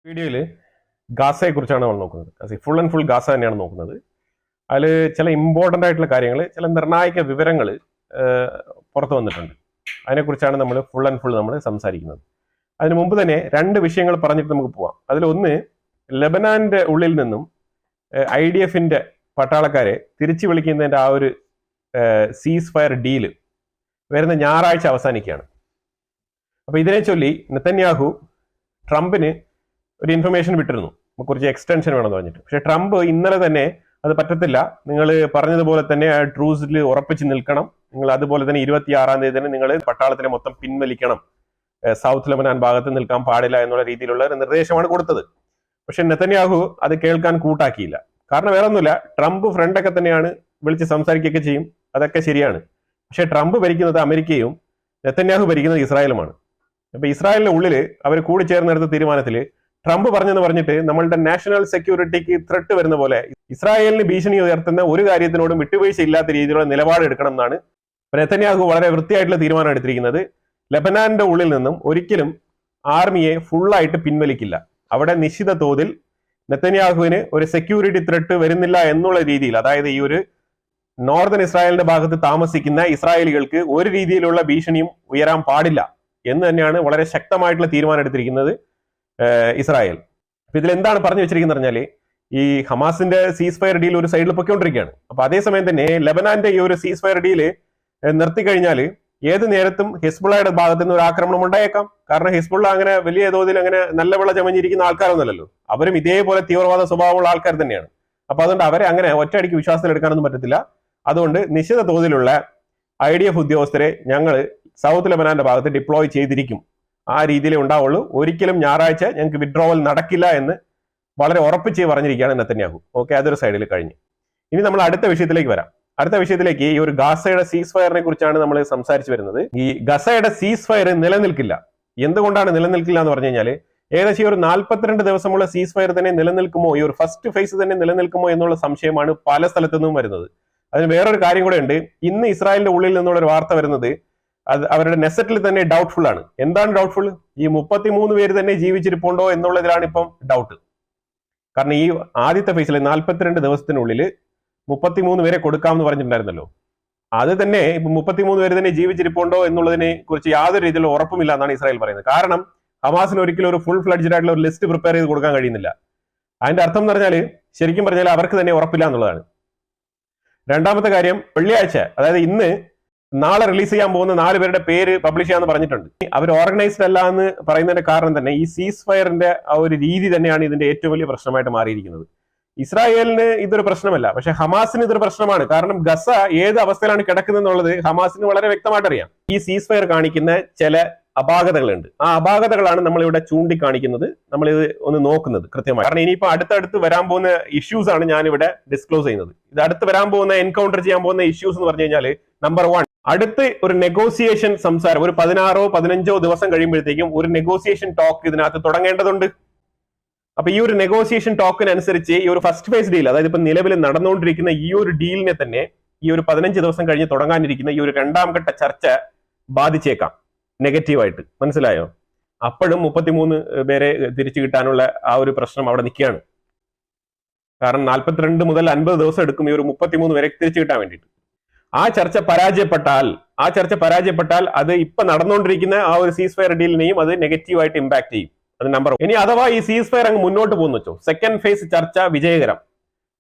വീഡിയോയിൽ ഗാസയെ കുറിച്ചാണ് നമ്മൾ നോക്കുന്നത്. ഫുൾ ആൻഡ് ഫുൾ ഗാസ തന്നെയാണ് നോക്കുന്നത്. അതിൽ ചില ഇമ്പോർട്ടൻ്റ് ആയിട്ടുള്ള കാര്യങ്ങൾ, ചില നിർണായക വിവരങ്ങൾ പുറത്തു വന്നിട്ടുണ്ട്. അതിനെക്കുറിച്ചാണ് നമ്മൾ ഫുൾ ആൻഡ് ഫുൾ നമ്മൾ സംസാരിക്കുന്നത്. അതിന് മുമ്പ് തന്നെ രണ്ട് വിഷയങ്ങൾ പറഞ്ഞിട്ട് നമുക്ക് പോവാം. അതിലൊന്ന്, ലെബനാന്റെ ഉള്ളിൽ നിന്നും IDF-ന്റെ പട്ടാളക്കാരെ തിരിച്ചു വിളിക്കുന്നതിൻ്റെ ആ ഒരു സീസ് ഫയർ ഡീല് വരുന്ന ഞായറാഴ്ച അവസാനിക്കുകയാണ്. അപ്പോൾ ഇതിനെ ചൊല്ലി നെതന്യാഹു ട്രംപിന് ഒരു ഇൻഫർമേഷൻ വിട്ടിരുന്നു, കുറച്ച് എക്സ്റ്റൻഷൻ വേണമെന്ന് പറഞ്ഞിട്ട്. പക്ഷെ ട്രംപ് ഇന്നലെ തന്നെ അത് പറ്റത്തില്ല, നിങ്ങൾ പറഞ്ഞതുപോലെ തന്നെ ട്രൂസിൽ ഉറപ്പിച്ച് നിൽക്കണം, നിങ്ങൾ അതുപോലെ തന്നെ 26-ാം തീയതി തന്നെ നിങ്ങൾ പട്ടാളത്തിനെ മൊത്തം പിൻവലിക്കണം, സൗത്ത് ലെബനാൻ ഭാഗത്ത് നിൽക്കാൻ പാടില്ല എന്നുള്ള രീതിയിലുള്ള ഒരു നിർദ്ദേശമാണ് കൊടുത്തത്. പക്ഷെ നെതന്യാഹു അത് കേൾക്കാൻ കൂട്ടാക്കിയില്ല. കാരണം വേറെ ഒന്നുമില്ല, ട്രംപ് ഫ്രണ്ടൊക്കെ തന്നെയാണ്, വിളിച്ച് സംസാരിക്കുകയൊക്കെ ചെയ്യും, അതൊക്കെ ശരിയാണ്. പക്ഷെ ട്രംപ് ഭരിക്കുന്നത് അമേരിക്കയും നെതന്യാഹു ഭരിക്കുന്നത് ഇസ്രായേലുമാണ്. അപ്പൊ ഇസ്രായേലിന്റെ ഉള്ളിൽ അവർ കൂടി ചേർന്നെടുത്ത തീരുമാനത്തിൽ ട്രംപ് പറഞ്ഞെന്ന് പറഞ്ഞിട്ട് നമ്മളുടെ നാഷണൽ സെക്യൂരിറ്റിക്ക് ത്രെട്ട് വരുന്ന പോലെ ഇസ്രായേലിന് ഭീഷണി ഉയർത്തുന്ന ഒരു കാര്യത്തിനോടും വിട്ടുവീഴ്ച ഇല്ലാത്ത രീതിയിലുള്ള നിലപാട് എടുക്കണം എന്നാണ് നെതന്യാഹു വളരെ വൃത്തിയായിട്ടുള്ള തീരുമാനം എടുത്തിരിക്കുന്നത്. ലെബനാന്റെ ഉള്ളിൽ നിന്നും ഒരിക്കലും ആർമിയെ ഫുള്ളായിട്ട് പിൻവലിക്കില്ല. അവിടെ നിശ്ചിത തോതിൽ നെതന്യാഹുവിന് ഒരു സെക്യൂരിറ്റി ത്രെട്ട് വരുന്നില്ല എന്നുള്ള രീതിയിൽ, അതായത് ഈ ഒരു നോർത്തേൺ ഇസ്രായേലിന്റെ ഭാഗത്ത് താമസിക്കുന്ന ഇസ്രായേലികൾക്ക് ഒരു രീതിയിലുള്ള ഭീഷണിയും ഉയരാൻ പാടില്ല എന്ന് തന്നെയാണ് വളരെ ശക്തമായിട്ടുള്ള തീരുമാനം എടുത്തിരിക്കുന്നത് ഇസ്രായേൽ. അപ്പൊ ഇതിൽ എന്താണ് പറഞ്ഞു വെച്ചിരിക്കുന്നത് പറഞ്ഞാൽ, ഈ ഹമാസിന്റെ സീസ് ഫയർ ഡീൽ ഒരു സൈഡിൽ പൊയ്ക്കൊണ്ടിരിക്കുകയാണ്. അപ്പൊ അതേസമയം തന്നെ ലെബനാന്റെ ഈ ഒരു സീസ് ഫയർ ഡീല് നിർത്തിക്കഴിഞ്ഞാൽ ഏത് നേരത്തും ഹിസ്ബുള്ളയുടെ ഭാഗത്ത് നിന്ന് ഒരു ആക്രമണം ഉണ്ടായേക്കാം. കാരണം ഹിസ്ബുള്ള അങ്ങനെ വലിയ തോതിൽ അങ്ങനെ നല്ല വിള ചമഞ്ഞിരിക്കുന്ന ആൾക്കാരൊന്നുമല്ലല്ലോ, അവരും ഇതേപോലെ തീവ്രവാദ സ്വഭാവമുള്ള ആൾക്കാർ തന്നെയാണ്. അപ്പൊ അതുകൊണ്ട് അവരെ അങ്ങനെ ഒറ്റയടിക്ക് വിശ്വാസത്തിൽ എടുക്കാനൊന്നും പറ്റത്തില്ല. അതുകൊണ്ട് നിശ്ചിത തോതിലുള്ള IDF ഉദ്യോഗസ്ഥരെ ഞങ്ങൾ സൗത്ത് ലെബനാന്റെ ഭാഗത്ത് ഡിപ്ലോയ് ചെയ്തിരിക്കും, ആ രീതിയിലേ ഉണ്ടാവുള്ളൂ, ഒരിക്കലും ഞായറാഴ്ച ഞങ്ങൾക്ക് വിഡ്രോവൽ നടക്കില്ല എന്ന് വളരെ ഉറപ്പിച്ച് പറഞ്ഞിരിക്കുകയാണ് നെതന്യാഹു. ഓക്കെ, അതൊരു സൈഡിൽ കഴിഞ്ഞ് ഇനി നമ്മൾ അടുത്ത വിഷയത്തിലേക്ക് വരാം. അടുത്ത വിഷയത്തിലേക്ക് ഈ ഒരു ഗാസയുടെ സീസ് ഫയറിനെ കുറിച്ചാണ് നമ്മൾ സംസാരിച്ചു വരുന്നത്. ഈ ഗസയുടെ സീസ് ഫയർ നിലനിൽക്കില്ല. എന്തുകൊണ്ടാണ് നിലനിൽക്കില്ല എന്ന് പറഞ്ഞു കഴിഞ്ഞാൽ, ഏകദേശം ഒരു 42 ദിവസമുള്ള സീസ് ഫയർ തന്നെ നിലനിൽക്കുമോ, ഈ ഒരു ഫസ്റ്റ് ഫേസ് തന്നെ നിലനിൽക്കുമോ എന്നുള്ള സംശയമാണ് പല സ്ഥലത്തു നിന്നും വരുന്നത്. അതിന് വേറൊരു കാര്യം കൂടെ ഉണ്ട്. ഇന്ന് ഇസ്രായേലിന്റെ ഉള്ളിൽ നിന്നുള്ള ഒരു വാർത്ത വരുന്നത്, അത് അവരുടെ നെസറ്റിൽ തന്നെ ഡൗട്ട്ഫുൾ ആണ്. എന്താണ് ഡൗട്ട്ഫുൾ? ഈ 33 പേര് തന്നെ ജീവിച്ചിരിപ്പുണ്ടോ എന്നുള്ളതിലാണ് ഇപ്പം ഡൗട്ട്. കാരണം ഈ ആദ്യത്തെ ഫേസിൽ 42 ദിവസത്തിനുള്ളിൽ 33 പേരെ കൊടുക്കാമെന്ന് പറഞ്ഞിട്ടുണ്ടായിരുന്നല്ലോ, അത് തന്നെ ഇപ്പൊ 33 പേര് തന്നെ ജീവിച്ചിരിപ്പുണ്ടോ എന്നുള്ളതിനെ കുറിച്ച് യാതൊരു രീതിയിലുള്ള ഉറപ്പുമില്ല എന്നാണ് ഇസ്രായേൽ പറയുന്നത്. കാരണം ഹമാസിന് ഒരിക്കലും ഒരു ഫുൾ ഫ്ലഡ്ജഡ് ആയിട്ടുള്ള ഒരു ലിസ്റ്റ് പ്രിപ്പയർ ചെയ്ത് കൊടുക്കാൻ കഴിയുന്നില്ല. അതിന്റെ അർത്ഥം എന്ന് പറഞ്ഞാൽ, ശരിക്കും പറഞ്ഞാൽ അവർക്ക് തന്നെ ഉറപ്പില്ല എന്നുള്ളതാണ്. രണ്ടാമത്തെ കാര്യം, വെള്ളിയാഴ്ച, അതായത് ഇന്ന് നാളെ റിലീസ് ചെയ്യാൻ പോകുന്ന 4 പേരുടെ പേര് പബ്ലിഷ് ചെയ്യാന്ന് പറഞ്ഞിട്ടുണ്ട്. അവർ ഓർഗനൈസ്ഡ് അല്ല എന്ന് പറയുന്നതിന്റെ കാരണം തന്നെ ഈ സീസ് ഫയറിന്റെ ആ ഒരു രീതി തന്നെയാണ് ഇതിന്റെ ഏറ്റവും വലിയ പ്രശ്നമായിട്ട് മാറിയിരിക്കുന്നത്. ഇസ്രായേലിന് ഇതൊരു പ്രശ്നമല്ല, പക്ഷെ ഹമാസിന് ഇതൊരു പ്രശ്നമാണ്. കാരണം ഗസ ഏത് അവസ്ഥയിലാണ് കിടക്കുന്നത് എന്നുള്ളത് ഹമാസിന് വളരെ വ്യക്തമായിട്ട് അറിയാം. ഈ സീസ് ഫയർ കാണിക്കുന്ന ചില അപാകതകളുണ്ട്. ആ അപാകതകളാണ് നമ്മളിവിടെ ചൂണ്ടിക്കാണിക്കുന്നത്, നമ്മളിത് ഒന്ന് നോക്കുന്നത് കൃത്യമായി. കാരണം ഇനിയിപ്പോ അടുത്തടുത്ത് വരാൻ പോകുന്ന ഇഷ്യൂസ് ആണ് ഞാനിവിടെ ഡിസ്ക്ലോസ് ചെയ്യുന്നത്. ഇത് അടുത്ത് വരാൻ പോകുന്ന എൻകൗണ്ടർ ചെയ്യാൻ പോകുന്ന ഇഷ്യൂസ് എന്ന് പറഞ്ഞു കഴിഞ്ഞാൽ, നമ്പർ 1, അടുത്ത് ഒരു നെഗോസിയേഷൻ സംസാരം ഒരു 16ഓ 15ഓ ദിവസം കഴിയുമ്പോഴത്തേക്കും ഒരു നെഗോസിയേഷൻ ടോക്ക് ഇതിനകത്ത് തുടങ്ങേണ്ടതുണ്ട്. അപ്പൊ ഈ ഒരു നെഗോസിയേഷൻ ടോക്കിനനുസരിച്ച് ഈ ഒരു ഫസ്റ്റ് ഫേസ് ഡീൽ, അതായത് ഇപ്പൊ നിലവിൽ നടന്നുകൊണ്ടിരിക്കുന്ന ഈ ഒരു ഡീലിനെ തന്നെ ഈ ഒരു 15 ദിവസം കഴിഞ്ഞ് തുടങ്ങാനിരിക്കുന്ന ഈ ഒരു 2ാം ഘട്ട ചർച്ച ബാധിച്ചേക്കാം നെഗറ്റീവായിട്ട്. മനസ്സിലായോ? അപ്പോഴും 33 പേരെ തിരിച്ചു കിട്ടാനുള്ള ആ ഒരു പ്രശ്നം അവിടെ നിൽക്കുകയാണ്. കാരണം 42 മുതൽ 50 ദിവസം എടുക്കും ഈ ഒരു 33 പേരെ തിരിച്ചു കിട്ടാൻ വേണ്ടിയിട്ട്. ആ ചർച്ച പരാജയപ്പെട്ടാൽ അത് ഇപ്പൊ നടന്നുകൊണ്ടിരിക്കുന്ന ആ ഒരു സീസ് ഫയർ ഡീലിനെയും അത് നെഗറ്റീവായിട്ട് ഇമ്പാക്ട് ചെയ്യും. അത് നമ്പർ 1. ഇനി അഥവാ ഈ സീസ് ഫയർ അങ്ങ് മുന്നോട്ട് പോകുന്നു വെച്ചോ, സെക്കൻഡ് ഫേസ് ചർച്ച വിജയകരം,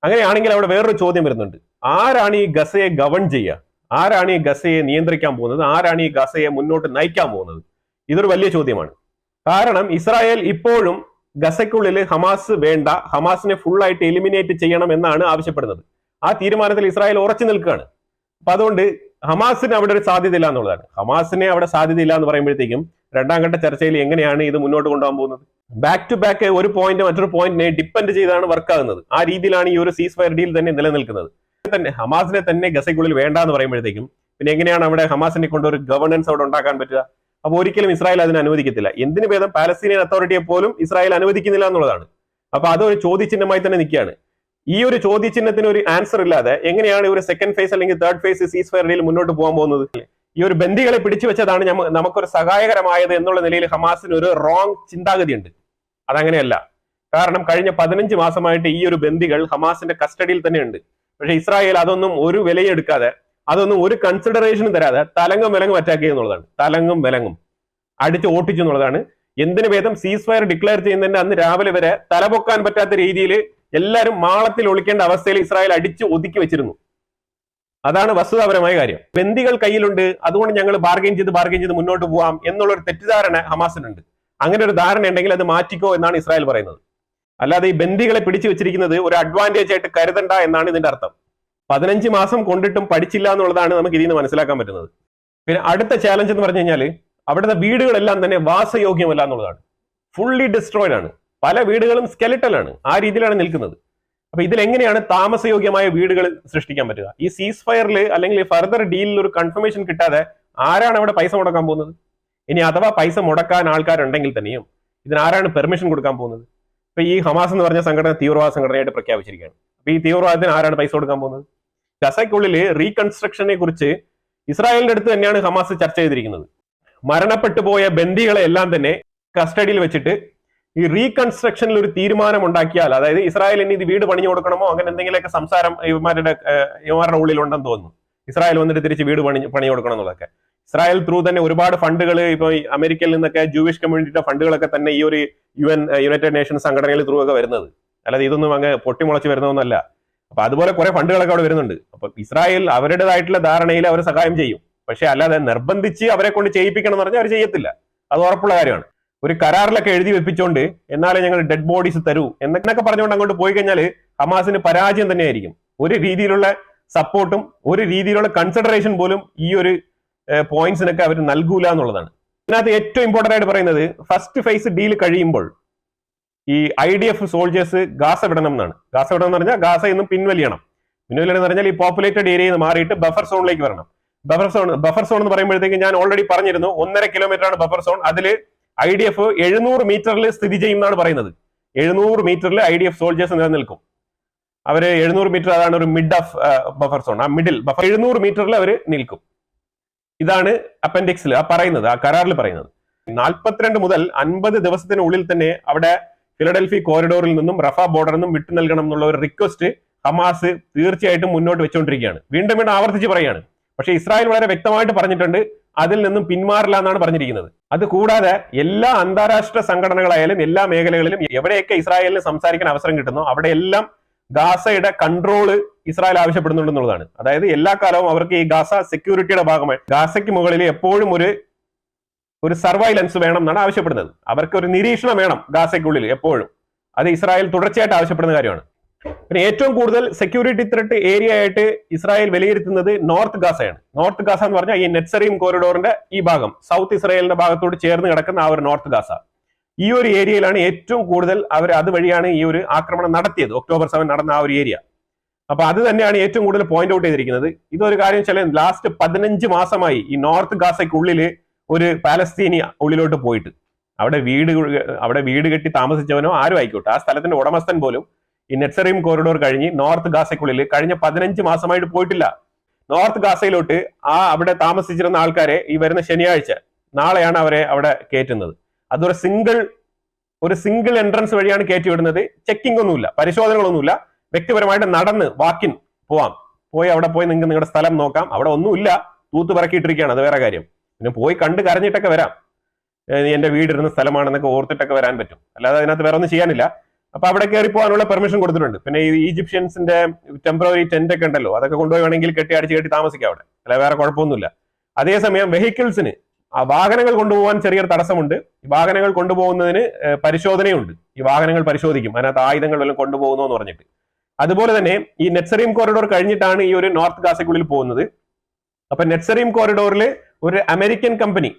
അങ്ങനെയാണെങ്കിൽ അവിടെ വേറൊരു ചോദ്യം വരുന്നുണ്ട്. ആരാണ് ഈ ഗസയെ ഗവൺ ചെയ്യുക? ആരാണ് ഈ ഗസയെ നിയന്ത്രിക്കാൻ പോകുന്നത്? ആരാണ് ഈ ഗസയെ മുന്നോട്ട് നയിക്കാൻ പോകുന്നത്? ഇതൊരു വലിയ ചോദ്യമാണ്. കാരണം ഇസ്രായേൽ ഇപ്പോഴും ഗസയ്ക്കുള്ളിൽ ഹമാസ് വേണ്ട, ഹമാസിനെ ഫുള്ളായിട്ട് എലിമിനേറ്റ് ചെയ്യണം എന്നാണ് ആവശ്യപ്പെടുന്നത്. ആ തീരുമാനത്തിൽ ഇസ്രായേൽ ഉറച്ചു നിൽക്കുകയാണ്. അപ്പൊ അതുകൊണ്ട് ഹമാസിന് അവിടെ ഒരു സാധ്യതയില്ല എന്നുള്ളതാണ്. ഹമാസിനെ അവിടെ സാധ്യതയില്ല എന്ന് പറയുമ്പോഴത്തേക്കും 2ാം ഘട്ട ചർച്ചയിൽ എങ്ങനെയാണ് ഇത് മുന്നോട്ട് കൊണ്ടുപോകാൻ പോകുന്നത്? ബാക്ക് ടു ബാക്ക് ഒരു പോയിന്റ് മറ്റൊരു പോയിന്റിനെ ഡിപ്പെൻഡ് ചെയ്താണ് വർക്ക് ആകുന്നത്. ആ രീതിയിലാണ് ഈ ഒരു സീസ് ഫയർ ഡീൽ തന്നെ നിലനിൽക്കുന്നത്. തന്നെ ഹമാസിനെ തന്നെ ഗസയ്ക്കുള്ളിൽ വേണ്ട എന്ന് പറയുമ്പോഴത്തേക്കും പിന്നെ എങ്ങനെയാണ് അവിടെ ഹമാസിനെ കൊണ്ട് ഒരു ഗവർണൻസ് അവിടെ ഉണ്ടാക്കാൻ പറ്റുക? അപ്പൊ ഒരിക്കലും ഇസ്രായേൽ അതിന് അനുവദിക്കത്തില്ല. എന്തിനു ഭേദം പാലസ്തീനിയൻ അതോറിറ്റിയെ പോലും ഇസ്രായേൽ അനുവദിക്കുന്നില്ല എന്നുള്ളതാണ്. അപ്പൊ അതൊരു ചോദ്യചിഹ്നമായി തന്നെ നിൽക്കുകയാണ്. ഈ ഒരു ചോദ്യചിഹ്നത്തിന് ഒരു ആൻസർ ഇല്ലാതെ എങ്ങനെയാണ് ഒരു സെക്കൻഡ് ഫേസ് അല്ലെങ്കിൽ തേർഡ് ഫേസ് സീസ് ഫയർ ഡീൽ മുന്നോട്ട് പോകാൻ പോകുന്നത്? ഈ ഒരു ബന്ദികളെ പിടിച്ചു വെച്ചതാണ് നമുക്കൊരു സഹായകരമായത് എന്നുള്ള നിലയിൽ ഹമാസിന് ഒരു റോങ് ചിന്താഗതി ഉണ്ട്. അതങ്ങനെയല്ല. കാരണം കഴിഞ്ഞ 15 മാസമായിട്ട് ഈ ഒരു ബന്ദികൾ ഹമാസിന്റെ കസ്റ്റഡിയിൽ തന്നെയുണ്ട്. പക്ഷെ ഇസ്രായേൽ അതൊന്നും ഒരു വിലയെടുക്കാതെ, അതൊന്നും ഒരു കൺസിഡറേഷനും തരാതെ തലങ്ങും വിലങ്ങും അറ്റാക്ക് ചെയ്യുന്നുള്ളതാണ്. തലങ്ങും വിലങ്ങും അടിച്ച് ഓട്ടിച്ചു എന്നുള്ളതാണ്. എന്തിനു ഭേദം സീസ് ഫയർ ഡിക്ലെയർ ചെയ്യുന്നതിന്റെ അന്ന് രാവിലെ വരെ തലപൊക്കാൻ പറ്റാത്ത രീതിയിൽ എല്ലാവരും മാളത്തിൽ ഒളിക്കേണ്ട അവസ്ഥയിൽ ഇസ്രായേൽ അടിച്ച് ഒതുക്കി വെച്ചിരുന്നു. അതാണ് വസ്തുതാപരമായ കാര്യം. ബന്ദികൾ കയ്യിലുണ്ട്, അതുകൊണ്ട് ഞങ്ങൾ ബാർഗെയിൻ ചെയ്ത് മുന്നോട്ട് പോവാം എന്നുള്ളൊരു തെറ്റിദ്ധാരണ ഹമാസിനുണ്ട്. അങ്ങനെ ഒരു ധാരണ ഉണ്ടെങ്കിൽ അത് മാറ്റിക്കോ എന്നാണ് ഇസ്രായേൽ പറയുന്നത്. അല്ലാതെ ഈ ബന്ദികളെ പിടിച്ചു വെച്ചിരിക്കുന്നത് ഒരു അഡ്വാൻറ്റേജ് ആയിട്ട് കരുതണ്ട എന്നാണ് ഇതിന്റെ അർത്ഥം. 15 മാസം കൊണ്ടിട്ടും പഠിച്ചില്ല എന്നുള്ളതാണ് നമുക്ക് ഇതിൽ നിന്ന് മനസ്സിലാക്കാൻ പറ്റുന്നത്. പിന്നെ അടുത്ത ചാലഞ്ച് എന്ന് പറഞ്ഞു കഴിഞ്ഞാൽ അവിടുത്തെ വീടുകളെല്ലാം തന്നെ വാസയോഗ്യമല്ല എന്നുള്ളതാണ്. ഫുള്ളി ഡിസ്ട്രോയിഡ് ആണ്. പല വീടുകളും സ്കെലിറ്റലാണ്, ആ രീതിയിലാണ് നിൽക്കുന്നത്. അപ്പൊ ഇതിലെങ്ങനെയാണ് താമസയോഗ്യമായ വീടുകൾ സൃഷ്ടിക്കാൻ പറ്റുക? ഈ സീസ് ഫയറിൽ അല്ലെങ്കിൽ ഫർദർ ഡീലിൽ ഒരു കൺഫർമേഷൻ കിട്ടാതെ ആരാണ് അവിടെ പൈസ മുടക്കാൻ പോകുന്നത്? ഇനി അഥവാ പൈസ മുടക്കാൻ ആൾക്കാരുണ്ടെങ്കിൽ തന്നെയും ഇതിനാരാണ് പെർമിഷൻ കൊടുക്കാൻ പോകുന്നത്? ഇപ്പൊ ഈ ഹമാസ് എന്ന് പറഞ്ഞ സംഘടന തീവ്രവാദ സംഘടനയായിട്ട് പ്രഖ്യാപിച്ചിരിക്കുകയാണ്. അപ്പൊ ഈ തീവ്രവാദത്തിന് ആരാണ് പൈസ കൊടുക്കാൻ പോകുന്നത്? ഗസയ്ക്കുള്ളിൽ റീകൺസ്ട്രക്ഷനെ കുറിച്ച് ഇസ്രായേലിന്റെ അടുത്ത് തന്നെയാണ് ഹമാസ് ചർച്ച ചെയ്തിരിക്കുന്നത്. മരണപ്പെട്ടു പോയ ബന്ദികളെ എല്ലാം തന്നെ കസ്റ്റഡിയിൽ വെച്ചിട്ട് ഈ റീകൺസ്ട്രക്ഷനിൽ ഒരു തീരുമാനം ഉണ്ടാക്കിയാൽ, അതായത് ഇസ്രായേലിന് ഇത് വീട് പണിഞ്ഞു കൊടുക്കണമോ അങ്ങനെ എന്തെങ്കിലുമൊക്കെ സംസാരം ഇവന്മാരുടെ ഉള്ളിലുണ്ടെന്ന് തോന്നുന്നു. ഇസ്രായേൽ വന്നിട്ട് തിരിച്ച് വീട് പണി കൊടുക്കണം എന്നുള്ളതൊക്കെ. ഇസ്രായേൽ ത്രൂ തന്നെ ഒരുപാട് ഫണ്ടുകൾ ഇപ്പൊ അമേരിക്കയിൽ നിന്നൊക്കെ ജൂയിഷ് കമ്മ്യൂണിറ്റിയുടെ ഫണ്ടുകളൊക്കെ തന്നെ ഈ ഒരു യുണൈറ്റഡ് നേഷൻസ് സംഘടനയിൽ ത്രൂ ഒക്കെ വരുന്നത്. അല്ലാതെ ഇതൊന്നും അങ്ങ് പൊട്ടിമുളച്ച് വരുന്നതൊന്നല്ല. അപ്പൊ അതുപോലെ കുറെ ഫണ്ടുകളൊക്കെ അവിടെ വരുന്നുണ്ട്. അപ്പൊ ഇസ്രായേൽ അവരുടേതായിട്ടുള്ള ധാരണയിൽ അവർ സഹായം ചെയ്യും. പക്ഷെ അല്ലാതെ നിർബന്ധിച്ച് അവരെ കൊണ്ട് ചെയ്യിപ്പിക്കണം എന്ന് പറഞ്ഞാൽ അവർ ചെയ്യത്തില്ല. അത് ഉറപ്പുള്ള കാര്യമാണ്. ഒരു കരാറിലൊക്കെ എഴുതി വെപ്പിച്ചോണ്ട് എന്നാലേ ഞങ്ങൾ ഡെഡ് ബോഡീസ് തരൂ എന്നൊക്കെ പറഞ്ഞുകൊണ്ട് അങ്ങോട്ട് പോയി കഴിഞ്ഞാൽ ഹമാസിന് പരാജയം തന്നെയായിരിക്കും. ഒരു രീതിയിലുള്ള സപ്പോർട്ടും ഒരു രീതിയിലുള്ള കൺസിഡറേഷൻ പോലും ഈ ഒരു പോയിന്റ്സിനൊക്കെ അവർ നൽകൂല എന്നുള്ളതാണ്. ഇതിനകത്ത് ഏറ്റവും ഇമ്പോർട്ടന്റ് ആയിട്ട് പറയുന്നത് ഫസ്റ്റ് ഫേസ് ഡീൽ കഴിയുമ്പോൾ ഈ IDF സോൾജേഴ്സ് ഗാസ വിടണം എന്നാണ്. ഗാസ വിടണം എന്ന് പറഞ്ഞാൽ ഗാസയിൽ നിന്നും പിൻവലിയണം എന്ന് പറഞ്ഞാൽ ഈ പോപ്പുലേറ്റഡ് ഏരിയയിൽ നിന്ന് മാറിയിട്ട് ബഫർ സോണിലേക്ക് വരണം. ബഫർ സോൺ എന്ന് പറയുമ്പോഴത്തേക്ക് ഞാൻ ഓൾറെഡി പറഞ്ഞിരുന്നു 1.5 കിലോമീറ്റർ ആണ് ബഫർ സോൺ. അതിൽ IDF 700 മീറ്ററിൽ സ്ഥിതി ചെയ്യും എന്നാണ് പറയുന്നത്. 700 മീറ്ററിൽ IDF സോൾജേഴ്സ് നിലനിൽക്കും. അവര് 700 മീറ്റർ, അതാണ് ഒരു മിഡ് ഓഫ് ബഫർ സോൺ. ആ മിഡിൽ ബഫർ 700 മീറ്ററിൽ അവർ നിൽക്കും. ഇതാണ് അപ്പൻഡിക്സിൽ പറയുന്നത്, ആ കരാറിൽ പറയുന്നത്. 42 മുതൽ 50 ദിവസത്തിനുള്ളിൽ തന്നെ അവിടെ ഫിലഡൽഫി കോറിഡോറിൽ നിന്നും റഫ ബോർഡറിൽ നിന്നും വിട്ടു നൽകണം എന്നുള്ള ഒരു റിക്വസ്റ്റ് ഹമാസ് തീർച്ചയായിട്ടും മുന്നോട്ട് വെച്ചുകൊണ്ടിരിക്കുകയാണ്. വീണ്ടും ആവർത്തിച്ച് പറയുകയാണ്. പക്ഷേ ഇസ്രായേൽ വളരെ വ്യക്തമായിട്ട് പറഞ്ഞിട്ടുണ്ട് അതിൽ നിന്നും പിന്മാറില്ല എന്നാണ് പറഞ്ഞിരിക്കുന്നത്. അത് കൂടാതെ എല്ലാ അന്താരാഷ്ട്ര സംഘടനകളായാലും എല്ലാ മേഖലകളിലും എവിടെയൊക്കെ ഇസ്രായേലിന് സംസാരിക്കാൻ അവസരം കിട്ടുന്നോ അവിടെയെല്ലാം ഗാസയുടെ കൺട്രോള് ഇസ്രായേൽ ആവശ്യപ്പെടുന്നുണ്ടെന്നുള്ളതാണ്. അതായത് എല്ലാ കാലവും അവർക്ക് ഈ ഗാസ സെക്യൂരിറ്റിയുടെ ഭാഗമായി ഗാസയ്ക്ക് മുകളിൽ എപ്പോഴും ഒരു സർവൈലൻസ് വേണം എന്നാണ് ആവശ്യപ്പെടുന്നത്. അവർക്ക് ഒരു നിരീക്ഷണം വേണം ഗാസയ്ക്കുള്ളിൽ എപ്പോഴും. അത് ഇസ്രായേൽ തുടർച്ചയായിട്ട് ആവശ്യപ്പെടുന്ന കാര്യമാണ്. പിന്നെ ഏറ്റവും കൂടുതൽ സെക്യൂരിറ്റി ത്രെട്ട് ഏരിയ ആയിട്ട് ഇസ്രായേൽ വിലയിരുത്തുന്നത് നോർത്ത് ഗാസയാണ്. നോർത്ത് ഗാസ എന്ന് പറഞ്ഞാൽ ഈ നെറ്റ്സറീം കോറിഡോറിന്റെ ഈ ഭാഗം, സൗത്ത് ഇസ്രായേലിന്റെ ഭാഗത്തോട് ചേർന്ന് കിടക്കുന്ന ആ ഒരു നോർത്ത് ഗാസ, ഈ ഒരു ഏരിയയിലാണ് ഏറ്റവും കൂടുതൽ അവർ അതുവഴിയാണ് ഈ ഒരു ആക്രമണം നടത്തിയത്. October 7 നടന്ന ആ ഒരു ഏരിയ. അപ്പൊ അത് തന്നെയാണ് ഏറ്റവും കൂടുതൽ പോയിന്റ് ഔട്ട് ചെയ്തിരിക്കുന്നത്. ഇതൊരു കാര്യം വെച്ചാൽ ലാസ്റ്റ് 15 മാസമായി ഈ നോർത്ത് ഗാസയ്ക്കുള്ളിൽ ഒരു പാലസ്തീനി ഉള്ളിലോട്ട് പോയിട്ട് അവിടെ വീട് കെട്ടി താമസിച്ചവനോ ആരും ആയിക്കോട്ടെ, ആ സ്ഥലത്തിന്റെ ഉടമസ്ഥൻ പോലും ഈ നെറ്റ്സറീം കോറിഡോർ കഴിഞ്ഞ് നോർത്ത് ഗാസയ്ക്കുള്ളിൽ കഴിഞ്ഞ 15 മാസമായിട്ട് പോയിട്ടില്ല. നോർത്ത് ഗാസയിലോട്ട് അവിടെ താമസിച്ചിരുന്ന ആൾക്കാരെ ഈ വരുന്ന ശനിയാഴ്ച നാളെയാണ് അവരെ അവിടെ കയറ്റുന്നത്. അതൊരു സിംഗിൾ എൻട്രൻസ് വഴിയാണ് കയറ്റി വിടുന്നത്. ചെക്കിംഗ് ഒന്നുമില്ല, പരിശോധനകളൊന്നുമില്ല. വ്യക്തിപരമായിട്ട് നടന്ന് വാക്കിൻ പോയി അവിടെ പോയി നിങ്ങൾക്ക് നിങ്ങളുടെ സ്ഥലം നോക്കാം. അവിടെ ഒന്നുമില്ല, തൂത്ത് പറക്കിയിട്ടിരിക്കുകയാണ്, അത് വേറെ കാര്യം. പിന്നെ പോയി കണ്ട് കരഞ്ഞിട്ടൊക്കെ വരാം. എന്റെ വീടിരുന്ന സ്ഥലമാണെന്നൊക്കെ ഓർത്തിട്ടൊക്കെ വരാൻ പറ്റും. അല്ലാതെ അതിനകത്ത് വേറെ ഒന്നും ചെയ്യാനില്ല. അപ്പൊ അവിടെ കയറി പോകാനുള്ള പെർമിഷൻ കൊടുത്തിട്ടുണ്ട്. പിന്നെ ഈ ഈജിപ്ഷ്യൻസിന്റെ ടെമ്പററി ടെന്റ് ഒക്കെ ഉണ്ടല്ലോ, അതൊക്കെ കൊണ്ടുപോയി വേണമെങ്കിൽ കെട്ടി താമസിക്കാം അവിടെ, അല്ല വേറെ കുഴപ്പമൊന്നുമില്ല. അതേസമയം വെഹിക്കിൾസിന് വാഹനങ്ങൾ കൊണ്ടുപോകാൻ ചെറിയൊരു തടസ്സമുണ്ട്. ഈ വാഹനങ്ങൾ കൊണ്ടുപോകുന്നതിന് പരിശോധനയുണ്ട്. ഈ വാഹനങ്ങൾ പരിശോധിക്കും അതിനകത്ത് ആയുധങ്ങൾ വല്ലതും കൊണ്ടുപോകുന്നു എന്ന് പറഞ്ഞിട്ട്. അതുപോലെ തന്നെ ഈ നെറ്റ്സറീം കോറിഡോർ കഴിഞ്ഞിട്ടാണ് ഈ ഒരു നോർത്ത് ഗാസയ്ക്കുള്ളിൽ പോകുന്നത്. അപ്പൊ നെറ്റ്സറീം കോറിഡോറിൽ ഒരു അമേരിക്കൻ കമ്പനി,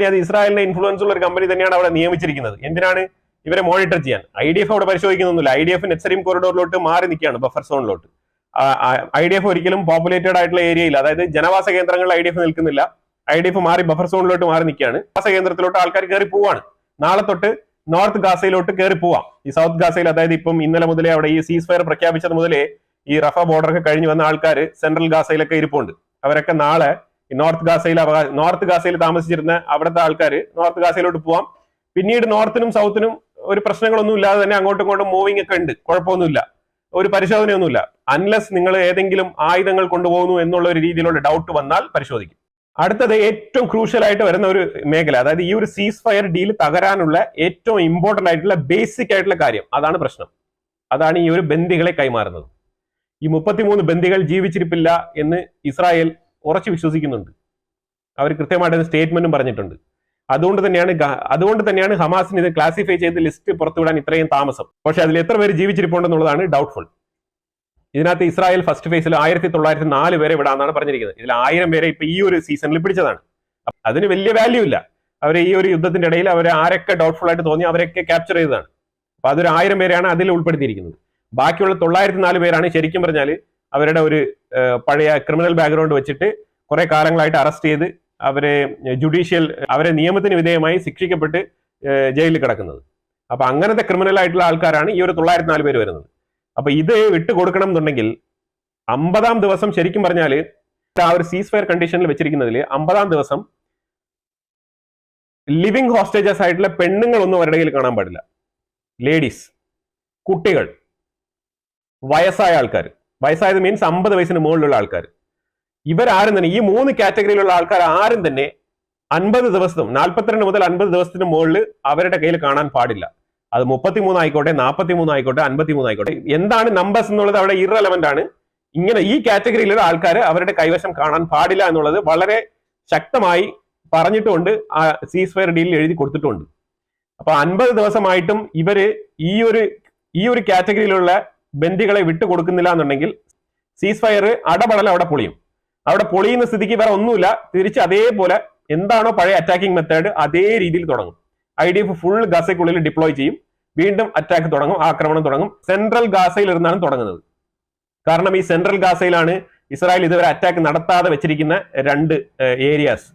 അത് ഇസ്രായേലിന്റെ ഇൻഫ്ലുവൻസ് ഉള്ള ഒരു കമ്പനി തന്നെയാണ് അവിടെ നിയമിച്ചിരിക്കുന്നത്. എന്തിനാണ്? ഇവരെ മോണിറ്റർ ചെയ്യാൻ. IDF അവിടെ പരിശോധിക്കുന്നൊന്നുമില്ല. IDF നെറ്റ്സറീം കോറിഡോറിലോട്ട് മാറി നിൽക്കുകയാണ്, ബഫർ സോണിലോട്ട്. IDF ഒരിക്കലും പോപ്പുലേറ്റഡ് ആയിട്ടുള്ള ഏരിയയിൽ, അതായത് ജനവാസ കേന്ദ്രങ്ങളിൽ IDF നിൽക്കുന്നില്ല. IDF മാറി ബഫർ സോണിലോട്ട് മാറി നിൽക്കുകയാണ്. ജനവാസ കേന്ദ്രത്തിലോട്ട് ആൾക്കാർ കയറി പോവാണ്. നാളെ തൊട്ട് നോർത്ത് ഗാസയിലോട്ട് കയറി പോവാം. ഈ സൗത്ത് ഗാസയിൽ, അതായത് ഇപ്പം ഇന്നലെ മുതലേ അവിടെ ഈ സീസ് ഫയർ പ്രഖ്യാപിച്ചത് മുതലേ ഈ റഫ ബോർഡറൊക്കെ കഴിഞ്ഞ് വന്ന ആൾക്കാർ സെൻട്രൽ ഗാസയിലൊക്കെ ഇരിപ്പുണ്ട്. അവരൊക്കെ നാളെ നോർത്ത് ഗാസയിൽ താമസിച്ചിരുന്ന അവിടുത്തെ ആൾക്കാർ നോർത്ത് ഗാസയിലോട്ട് പോവാം. പിന്നീട് നോർത്തിനും സൗത്തിനും ഒരു പ്രശ്നങ്ങളൊന്നും ഇല്ലാതെ തന്നെ അങ്ങോട്ടും ഇങ്ങോട്ടും മൂവിങ് ഒക്കെ ഉണ്ട്, കുഴപ്പമൊന്നുമില്ല, ഒരു പരിശോധനയൊന്നുമില്ല. അൺലെസ് നിങ്ങൾ ഏതെങ്കിലും ആയുധങ്ങൾ കൊണ്ടുപോകുന്നു എന്നുള്ള ഒരു രീതിയിലുള്ള ഡൗട്ട് വന്നാൽ പരിശോധിക്കും. അടുത്തത് ഏറ്റവും ക്രൂഷ്യൽ ആയിട്ട് വരുന്ന ഒരു മേഖല, അതായത് ഈ ഒരു സീസ് ഫയർ ഡീൽ തകരാനുള്ള ഏറ്റവും ഇമ്പോർട്ടന്റ് ആയിട്ടുള്ള ബേസിക് ആയിട്ടുള്ള കാര്യം, അതാണ് പ്രശ്നം. അതാണ് ഈ ഒരു ബന്ദികളെ കൈമാറുന്നത്. ഈ 33 ബന്ദികൾ ജീവിച്ചിരിപ്പില്ല എന്ന് ഇസ്രായേൽ ഉറച്ചു വിശ്വസിക്കുന്നുണ്ട്. അവർ കൃത്യമായിട്ട് സ്റ്റേറ്റ്മെന്റും പറഞ്ഞിട്ടുണ്ട്. അതുകൊണ്ട് തന്നെയാണ് ഹമാസിന് ഇത് ക്ലാസിഫൈ ചെയ്ത് ലിസ്റ്റ് പുറത്തുവിടാൻ ഇത്രയും താമസം. പക്ഷെ അതിൽ എത്ര പേര് ജീവിച്ചിരിപ്പുണ്ടെന്നുള്ളതാണ് ഡൗട്ട്ഫുൾ. ഇതിനകത്ത് ഇസ്രായേൽ ഫസ്റ്റ് ഫേസിൽ 1904 പേരെ വിടാന്നാണ് പറഞ്ഞിരിക്കുന്നത്. ഇതിൽ 1000 പേരെ ഇപ്പൊ ഈ ഒരു സീസണിൽ പിടിച്ചതാണ്. അതിന് വലിയ വാല്യൂ ഇല്ല. അവരെ ഈ ഒരു യുദ്ധത്തിന്റെ ഇടയിൽ അവരെ ആരൊക്കെ ഡൗട്ട്ഫുൾ ആയിട്ട് തോന്നി അവരൊക്കെ ക്യാപ്ചർ ചെയ്തതാണ്. അപ്പൊ അതൊരു 1000 പേരെയാണ് അതിൽ ഉൾപ്പെടുത്തിയിരിക്കുന്നത്. ബാക്കിയുള്ള 904 പേരാണ് ശരിക്കും പറഞ്ഞാൽ അവരുടെ ഒരു പഴയ ക്രിമിനൽ ബാക്ക്ഗ്രൗണ്ട് വെച്ചിട്ട് കുറെ കാലങ്ങളായിട്ട് അറസ്റ്റ് ചെയ്ത് അവരെ നിയമത്തിന് വിധേയമായി ശിക്ഷിക്കപ്പെട്ട് ജയിലിൽ കിടക്കുന്നത്. അപ്പൊ അങ്ങനത്തെ ക്രിമിനൽ ആയിട്ടുള്ള ആൾക്കാരാണ് ഈ ഒരു 904 പേര് വരുന്നത്. അപ്പൊ ഇത് വിട്ടുകൊടുക്കണം എന്നുണ്ടെങ്കിൽ 50-ാം ദിവസം ശരിക്കും പറഞ്ഞാൽ ആ ഒരു സീസ് ഫയർ കണ്ടീഷനിൽ വെച്ചിരിക്കുന്നതിൽ 50-ാം ദിവസം ലിവിങ് ഹോസ്റ്റേജസ് ആയിട്ടുള്ള പെണ്ണുങ്ങളൊന്നും അവരുടെ കയ്യിൽ കാണാൻ പാടില്ല. ലേഡീസ്, കുട്ടികൾ, വയസ്സായ ആൾക്കാർ, വയസ്സായത് മീൻസ് 50 വയസ്സിന് മുകളിലുള്ള ആൾക്കാർ, ഇവരാരും തന്നെ ഈ 3 കാറ്റഗറിയിലുള്ള ആൾക്കാർ ആരും തന്നെ 50 ദിവസത്തും 42 മുതൽ 50 ദിവസത്തിന് മുകളിൽ അവരുടെ കയ്യിൽ കാണാൻ പാടില്ല. അത് 33 ആയിക്കോട്ടെ, 43 ആയിക്കോട്ടെ, 53 ആയിക്കോട്ടെ, എന്താണ് നമ്പേഴ്സ് എന്നുള്ളത് അവിടെ ഇറലവന്റ് ആണ്. ഇങ്ങനെ ഈ കാറ്റഗറിയിലുള്ള ആൾക്കാർ അവരുടെ കൈവശം കാണാൻ പാടില്ല എന്നുള്ളത് വളരെ ശക്തമായി പറഞ്ഞിട്ടുമുണ്ട്, ആ സീസ് ഫയർ ഡീലിൽ എഴുതി കൊടുത്തിട്ടുണ്ട്. അപ്പൊ 50 ദിവസമായിട്ടും ഇവര് ഈ ഒരു കാറ്റഗറിയിലുള്ള ബന്ദികളെ വിട്ടുകൊടുക്കുന്നില്ല എന്നുണ്ടെങ്കിൽ സീസ് ഫയർ അടപടലം അവിടെ പൊളിയും. അവിടെ പൊളിയുന്ന സ്ഥിതിക്ക് വേറെ ഒന്നുമില്ല, തിരിച്ച് അതേപോലെ എന്താണോ പഴയ അറ്റാക്കിംഗ് മെത്തേഡ് അതേ രീതിയിൽ തുടങ്ങും. IDF ഫുൾ ഗാസയ്ക്കുള്ളിൽ ഡിപ്ലോയ് ചെയ്യും, വീണ്ടും അറ്റാക്ക് തുടങ്ങും, ആക്രമണം തുടങ്ങും. സെൻട്രൽ ഗാസയിൽ ഇരുന്നാണ് തുടങ്ങുന്നത്. കാരണം ഈ സെൻട്രൽ ഗാസയിലാണ് ഇസ്രായേൽ ഇതുവരെ അറ്റാക്ക് നടത്താതെ വെച്ചിരിക്കുന്ന 2 ഏരിയാസ്.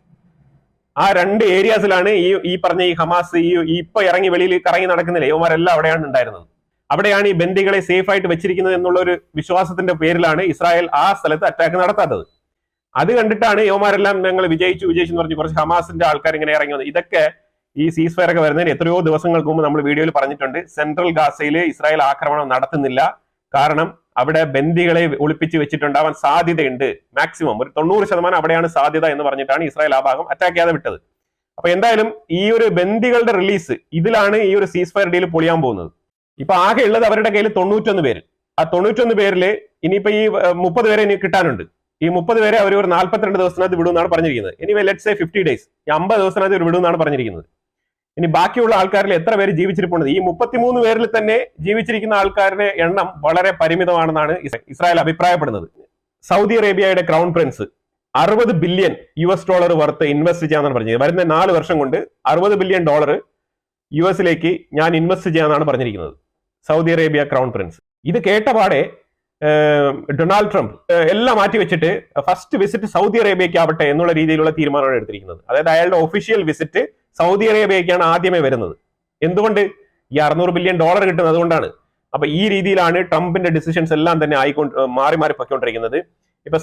ആ 2 ഏരിയാസിലാണ് ഈ പറഞ്ഞ ഈ ഹമാസ് ഇപ്പൊ ഇറങ്ങി വെളിയിൽ കറങ്ങി നടക്കുന്നില്ല, യുവമാരെല്ലാം അവിടെയാണ് ഉണ്ടായിരുന്നത്. അവിടെയാണ് ഈ ബന്ദികളെ സേഫ് ആയിട്ട് വെച്ചിരിക്കുന്നത് എന്നുള്ള ഒരു വിശ്വാസത്തിന്റെ പേരിലാണ് ഇസ്രായേൽ ആ സ്ഥലത്ത് അറ്റാക്ക് നടത്താത്തത്. അത് കണ്ടിട്ടാണ് യുവമാരെല്ലാം ഞങ്ങൾ വിജയിച്ചു എന്ന് പറഞ്ഞ് കുറച്ച് ഹമാസിന്റെ ആൾക്കാർ ഇങ്ങനെ ഇറങ്ങി വന്നത്. ഇതൊക്കെ ഈ സീസ് ഫയർ ഒക്കെ വരുന്നതിന് എത്രയോ ദിവസങ്ങൾക്ക് മുമ്പ് നമ്മൾ വീഡിയോയിൽ പറഞ്ഞിട്ടുണ്ട്. സെൻട്രൽ ഗാസയിൽ ഇസ്രായേൽ ആക്രമണം നടത്തുന്നില്ല, കാരണം അവിടെ ബന്ദികളെ ഒളിപ്പിച്ച് വെച്ചിട്ടുണ്ടാവാൻ സാധ്യതയുണ്ട്. മാക്സിമം ഒരു 90% അവിടെയാണ് സാധ്യത എന്ന് പറഞ്ഞിട്ടാണ് ഇസ്രായേൽ ആ ഭാഗം അറ്റാക്ക് ചെയ്യാതെ വിട്ടത്. അപ്പൊ എന്തായാലും ഈ ഒരു ബന്ദികളുടെ റിലീസ്, ഇതിലാണ് ഈ ഒരു സീസ് ഫയർ ഡീൽ പൊളിയാൻ പോകുന്നത്. ഇപ്പൊ ആകെ ഉള്ളത് അവരുടെ കയ്യിൽ 91 പേര്. ആ 91 പേരിൽ ഇനിയിപ്പോ ഈ 30 പേരെ ഇനി കിട്ടാനുണ്ട്. ഈ 30 പേരെ അവർ ഒരു 42 ദിവസത്തിനകത്ത് വിടുമെന്നാണ് പറഞ്ഞിരിക്കുന്നത്. ഇനി ലെറ്റ്സ് സേ 50 days, ഈ 50 ദിവസത്തിനകത്ത് ഇവർ വിടുമെന്നാണ് പറഞ്ഞിരിക്കുന്നത്. ഇനി ബാക്കിയുള്ള ആൾക്കാരിൽ എത്ര പേര് ജീവിച്ചിരിപ്പുണ്ട്? ഈ 33 പേരിൽ തന്നെ ജീവിച്ചിരിക്കുന്ന ആൾക്കാരുടെ എണ്ണം വളരെ പരിമിതമാണെന്നാണ് ഇസ്രായേൽ അഭിപ്രായപ്പെടുന്നത്. സൗദി അറേബ്യയുടെ crown prince $60 billion worth invest ചെയ്യാന്നാണ് പറഞ്ഞത്. വരുന്ന 4 വർഷം കൊണ്ട് $60 ബില്യൺ യുഎസിലേക്ക് ഞാൻ ഇൻവെസ്റ്റ് ചെയ്യാന്നാണ് പറഞ്ഞിരിക്കുന്നത് സൗദി അറേബ്യ ക്രൗൺ പ്രിൻസ്. ഇത് കേട്ടപാടെ ഡൊണാൾഡ് ട്രംപ് എല്ലാം മാറ്റിവെച്ചിട്ട് ഫസ്റ്റ് വിസിറ്റ് സൗദി അറേബ്യയ്ക്ക് ആവട്ടെ എന്നുള്ള രീതിയിലുള്ള തീരുമാനമാണ് എടുത്തിരിക്കുന്നത്. അതായത് അയാളുടെ ഒഫീഷ്യൽ വിസിറ്റ് സൗദി അറേബ്യയ്ക്കാണ് ആദ്യമേ വരുന്നത്. എന്തുകൊണ്ട്? ഈ $600 ബില്യൺ കിട്ടുന്നത് അതുകൊണ്ടാണ്. അപ്പൊ ഈ രീതിയിലാണ് ട്രംപിന്റെ ഡിസിഷൻസ് എല്ലാം തന്നെ മാറി പൊയ്ക്കൊണ്ടിരിക്കുന്നത്. ഇപ്പൊ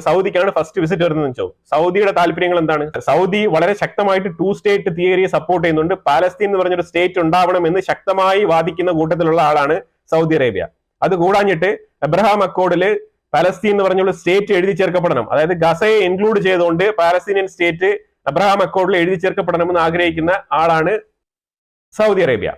സൗദിക്കാണ് ഫസ്റ്റ് വിസിറ്റ് വരുന്നത് വെച്ചോ. സൗദിയുടെ താല്പര്യങ്ങൾ എന്താണ്? സൗദി വളരെ ശക്തമായിട്ട് 2 സ്റ്റേറ്റ് തിയറിയെ സപ്പോർട്ട് ചെയ്യുന്നുണ്ട്. പാലസ്തീൻ എന്ന് പറഞ്ഞൊരു സ്റ്റേറ്റ് ഉണ്ടാവണം എന്ന് ശക്തമായി വാദിക്കുന്ന കൂട്ടത്തിലുള്ള ആളാണ് സൗദി അറേബ്യ. അത് കൂടാഞ്ഞിട്ട് എബ്രഹാം അക്കോർഡില് പാലസ്തീൻ എന്ന് പറഞ്ഞുള്ള സ്റ്റേറ്റ് എഴുതി ചേർക്കപ്പെടണം, അതായത് ഗസയെ ഇൻക്ലൂഡ് ചെയ്തുകൊണ്ട് പാലസ്തീനിയൻ സ്റ്റേറ്റ് എബ്രഹാം അക്കോർഡിൽ എഴുതി ചേർക്കപ്പെടണമെന്ന് ആഗ്രഹിക്കുന്ന ആളാണ് സൗദി അറേബ്യ.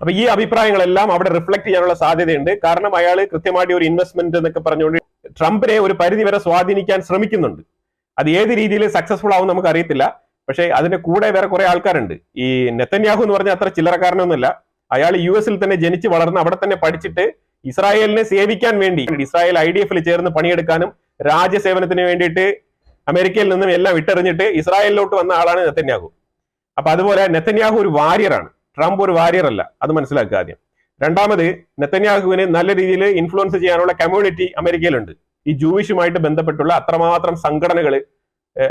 അപ്പൊ ഈ അഭിപ്രായങ്ങളെല്ലാം അവിടെ റിഫ്ലക്ട് ചെയ്യാനുള്ള സാധ്യതയുണ്ട്. കാരണം അയാൾ കൃത്യമായിട്ട് ഒരു ഇൻവെസ്റ്റ്മെന്റ് എന്നൊക്കെ പറഞ്ഞുകൊണ്ട് ട്രംപിനെ ഒരു പരിധി വരെ സ്വാധീനിക്കാൻ ശ്രമിക്കുന്നുണ്ട്. അത് ഏത് രീതിയിൽ സക്സസ്ഫുൾ ആവും നമുക്ക് അറിയത്തില്ല. പക്ഷേ അതിന്റെ കൂടെ വേറെ കുറെ ആൾക്കാരുണ്ട്. ഈ നെതന്യാഹു എന്ന് പറഞ്ഞാൽ അത്ര ചില്ലറക്കാരനൊന്നുമല്ല. അയാൾ US തന്നെ ജനിച്ച് വളർന്ന് അവിടെ തന്നെ പഠിച്ചിട്ട് ഇസ്രായേലിനെ സേവിക്കാൻ വേണ്ടി ഇസ്രായേൽ IDF ചേർന്ന് പണിയെടുക്കാനും രാജ്യസേവനത്തിന് വേണ്ടിയിട്ട് അമേരിക്കയിൽ നിന്നും എല്ലാം വിട്ടെറിഞ്ഞിട്ട് ഇസ്രായേലിലോട്ട് വന്ന ആളാണ് നെതന്യാഹു. അപ്പൊ അതുപോലെ നെതന്യാഹു ഒരു വാരിയറാണ്, ട്രംപ് ഒരു വാരിയർ അല്ല, അത് മനസ്സിലാക്കുക ആദ്യം. രണ്ടാമത്, നെതന്യാഹുവിനെ നല്ല രീതിയിൽ ഇൻഫ്ലുവൻസ് ചെയ്യാനുള്ള കമ്മ്യൂണിറ്റി അമേരിക്കയിലുണ്ട്. ഈ ജൂയിഷുമായിട്ട് ബന്ധപ്പെട്ടുള്ള അത്രമാത്രം സംഘടനകൾ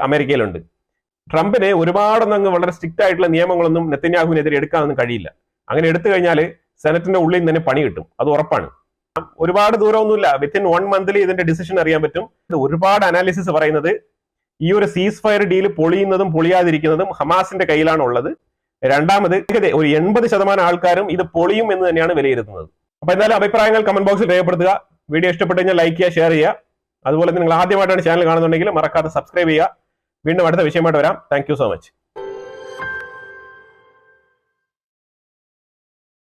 അമേരിക്കയിലുണ്ട്. ട്രംപിന് ഒരുപാടൊന്നും വളരെ സ്ട്രിക്റ്റ് ആയിട്ടുള്ള നിയമങ്ങളൊന്നും നെതന്യാഹുവിനെതിരെ എടുക്കാനൊന്നും കഴിയില്ല. അങ്ങനെ എടുത്തു കഴിഞ്ഞാൽ സെനറ്റിന്റെ ഉള്ളിൽ നിന്ന് തന്നെ പണി കിട്ടും, അത് ഉറപ്പാണ്. ഒരുപാട് ദൂരമൊന്നുമില്ല, വിത്തിൻ 1 month ഇതിന്റെ ഡിസിഷൻ അറിയാൻ പറ്റും. ഒരുപാട് അനാലിസിസ് പറയുന്നത് ഈ ഒരു സീസ് ഫയർ ഡീൽ പൊളിയുന്നതും പൊളിയാതിരിക്കുന്നതും ഹമാസിന്റെ കയ്യിലാണ് ഉള്ളത്. രണ്ടാമത് ഒരു 80% ആൾക്കാരും ഇത് പൊളിയും എന്ന് തന്നെയാണ് വിലയിരുത്തുന്നത്. അപ്പൊ എന്തായാലും അഭിപ്രായങ്ങൾ കമന്റ് ബോക്സിൽ രേഖപ്പെടുത്തുക. വീഡിയോ ഇഷ്ടപ്പെട്ടു കഴിഞ്ഞാൽ ലൈക്ക് ചെയ്യുക, ഷെയർ ചെയ്യുക. അതുപോലെ നിങ്ങൾ ആദ്യമായിട്ടാണ് ചാനൽ കാണുന്നുണ്ടെങ്കിൽ മറക്കാതെ സബ്സ്ക്രൈബ് ചെയ്യുക. വീണ്ടും അടുത്ത വിഷയമായിട്ട് വരാം. Thank you so much.